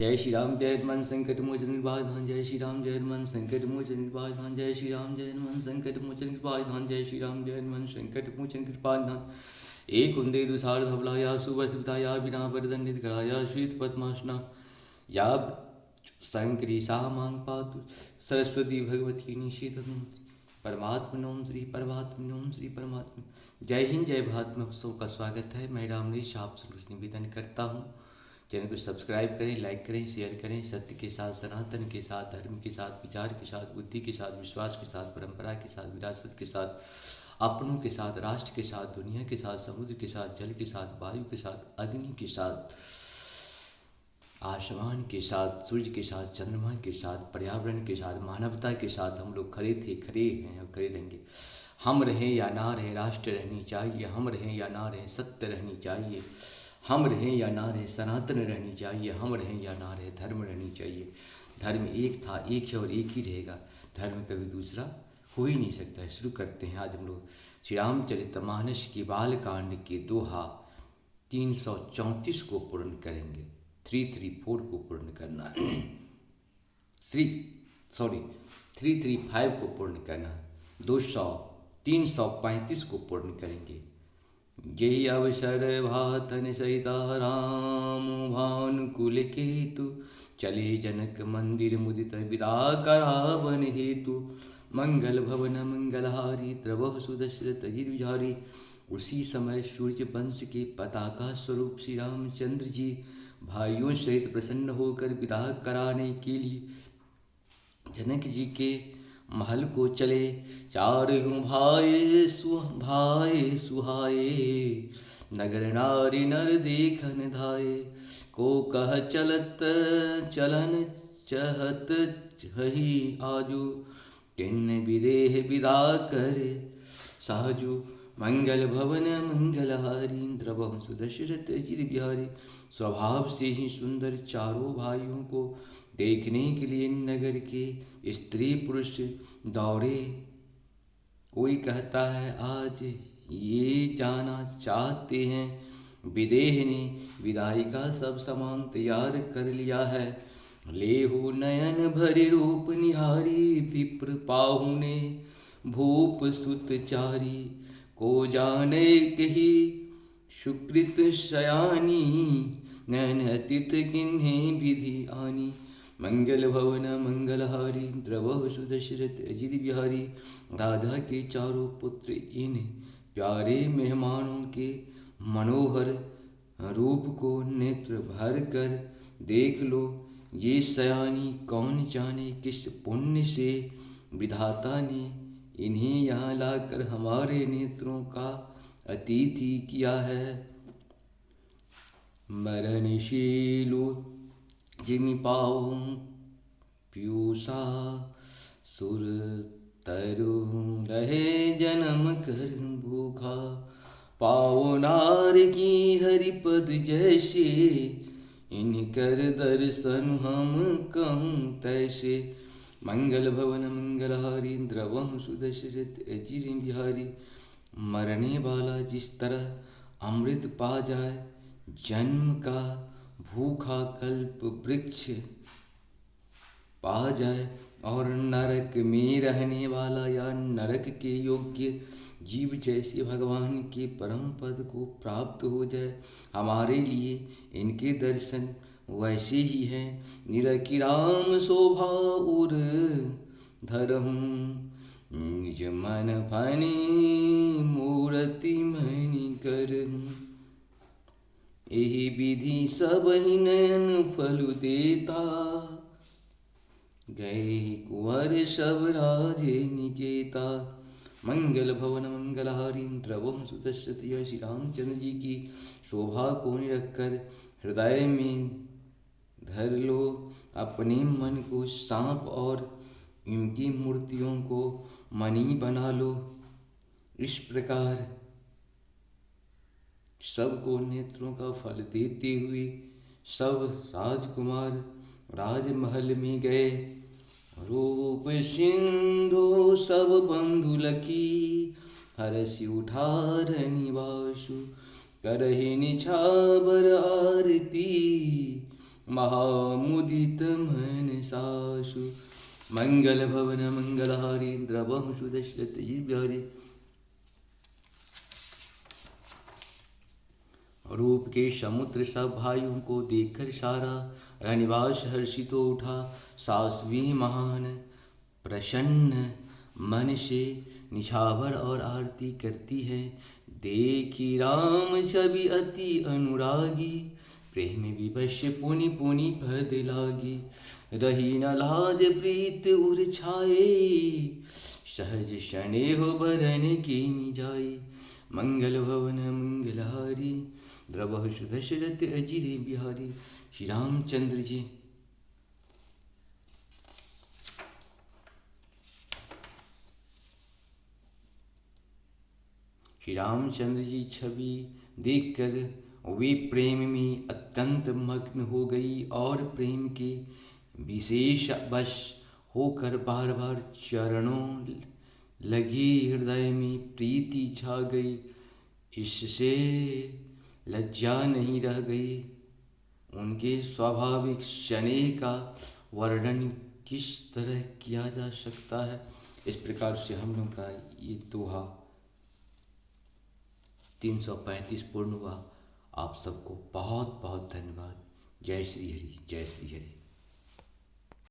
जय श्री राम जय हनुमान संकट मोचन निवारण जय श्री राम जय हनुमान संकट मोचन निवारण जय श्री राम जय हनुमान संकट मोचन निवारण जय श्री राम जय हनुमान संकट मोचन कृपाधान एक कुंदे दुसार धवलाया सुवसुताया बिना वरदंडित कराया श्वेत पद्मासना या शंकरी सा मांग पातु सरस्वती भगवती निषेध परमात्मनोम श्री परमात्मनोम श्री परमात्मा। जय हिंद जय भारत में सबका स्वागत है। मैं रामनीश आपसे कुछ निवेदन करता हूँ, चैनल को सब्सक्राइब करें, लाइक करें, शेयर करें। सत्य के साथ, सनातन के साथ, धर्म के साथ, विचार के साथ, बुद्धि के साथ, विश्वास के साथ, परंपरा के साथ, विरासत के साथ, अपनों के साथ, राष्ट्र के साथ, दुनिया के साथ, समुद्र के साथ, जल के साथ, वायु के साथ, अग्नि के साथ, आसमान के साथ, सूर्य के साथ, चंद्रमा के साथ, पर्यावरण के साथ, मानवता के साथ हम लोग खड़े थे, खड़े हैं और खड़े रहेंगे। हम रहें या ना रहें, राष्ट्र रहनी चाहिए। हम रहें या ना रहें, सत्य रहनी चाहिए। हम रहें या ना रहें, सनातन रहनी चाहिए। हम रहें या ना रहें, धर्म रहनी चाहिए। धर्म एक था, एक है और एक ही रहेगा। धर्म कभी दूसरा हो ही नहीं सकता है। शुरू करते हैं। आज हम लोग श्री रामचरितमानस के बालकांड के दोहा 334 को पूर्ण करेंगे। 334 को पूर्ण करना है। 335 को पूर्ण करना है। 335 को पूर्ण करेंगे। यही अवसर भातन सहिता राम भानुकुल केतु चले जनक मंदिर मुदित विदा करावन हेतु मंगल भवन मंगलहारी द्रवह सुदशरथ विहारी। उसी समय सूर्य वंश के पताका स्वरूप श्री रामचंद्र जी भाइयों सहित प्रसन्न होकर विदा कराने के लिए जनक जी के महल को चले। चारों भाई सुहाए नगर नारी नर देखन धाये। को कह चलत चलन चहत हही आजू किन्न विदेह विदा करे साजू मंगल भवन मंगलहारी द्रवहु सुदशरथ जिर बिहारी। स्वभाव से ही सुंदर चारों भाइयों को देखने के लिए नगर के स्त्री पुरुष दौड़े। कोई कहता है आज ये जाना चाहते हैं। विदेह ने विदाई का सब सामान तैयार कर लिया है। लेहु नयन भरे रूप निहारी विप्र पाहुने भूप सुत चारी। को जाने कही सुकृत शयानी नयन अतित किन्हे विधि आनी। मंगल भवन मंगलहारी द्रवह सुदशरथ अजित बिहारी। राजा के चारों पुत्र इन प्यारे मेहमानों के मनोहर रूप को नेत्र भर कर देख लो। ये सयानी कौन जाने किस पुण्य से विधाता ने इन्हें यहाँ लाकर हमारे नेत्रों का अतिथि किया है। मरणशीलो जिमि पाओ पीयूषा सुर तरु रहे जन्म कर भूखा। पाओ नार की हरिपद जैसे इनकर दर्शन हम कहूँ तैसे। मंगल भवन मंगलहारी द्रवहु सुदशरथ अजिर बिहारी। मरने वाला जिस तरह अमृत पा जाए, जन्म का भूखा कल्प वृक्ष पा जाए और नरक में रहने वाला या नरक के योग्य जीव जैसे भगवान के परम पद को प्राप्त हो जाए, हमारे लिए इनके दर्शन वैसे ही हैं। निरकिराम शोभा उर धरहूँ निज मन फनी मूर्ति मणि करहूँ। यही विधि सब ही नयन फलु देता गए कुंवर सब राजे निकेता। मंगल भवन मंगलहारी द्रवहु सुदशरथ। श्री रामचंद्र जी की शोभा को रखकर हृदय में धर लो। अपने मन को सांप और इनकी मूर्तियों को मणि बना लो। इस प्रकार सबको नेत्रों का फल देते हुए सब राजकुमार राजमहल में गए। रूप सिंधु सब बंधु लकी हरसि उठार निवासु करहि निछावर आरती महामुदित मनसासु मंगल भवन मंगलहारी द्रवंशु दशरथ जी बिहारी। रूप के समुद्र सब भाइयों को देखकर सारा रनिवास हर्षित हो उठा। सास भी महान प्रसन्न मन से निछावर और आरती करती है। देखी राम छवि अति अनुरागी, प्रेम विवश पुनि पुनि पद लागी। रही न लाज प्रीत उर छाए, सहज स्नेह बरन कीनि जाए। मंगल भवन मंगलहारी, द्रवहु दशरथ अजिर बिहारी। श्री रामचंद्र जी श्री रामचंद्र जी छवि देखकर वे प्रेम में अत्यंत मग्न हो गई और प्रेम के विशेष वश होकर बार बार चरणों लगी। हृदय में प्रीति छा गई, इससे लज्जा नहीं रह गई। उनके स्वाभाविक स्नेह का वर्णन किस तरह किया जा सकता है। इस प्रकार से हम लोग का ये दोहा 335 पूर्ण हुआ। आप सबको बहुत बहुत धन्यवाद। जय श्री हरि, जय श्री हरि।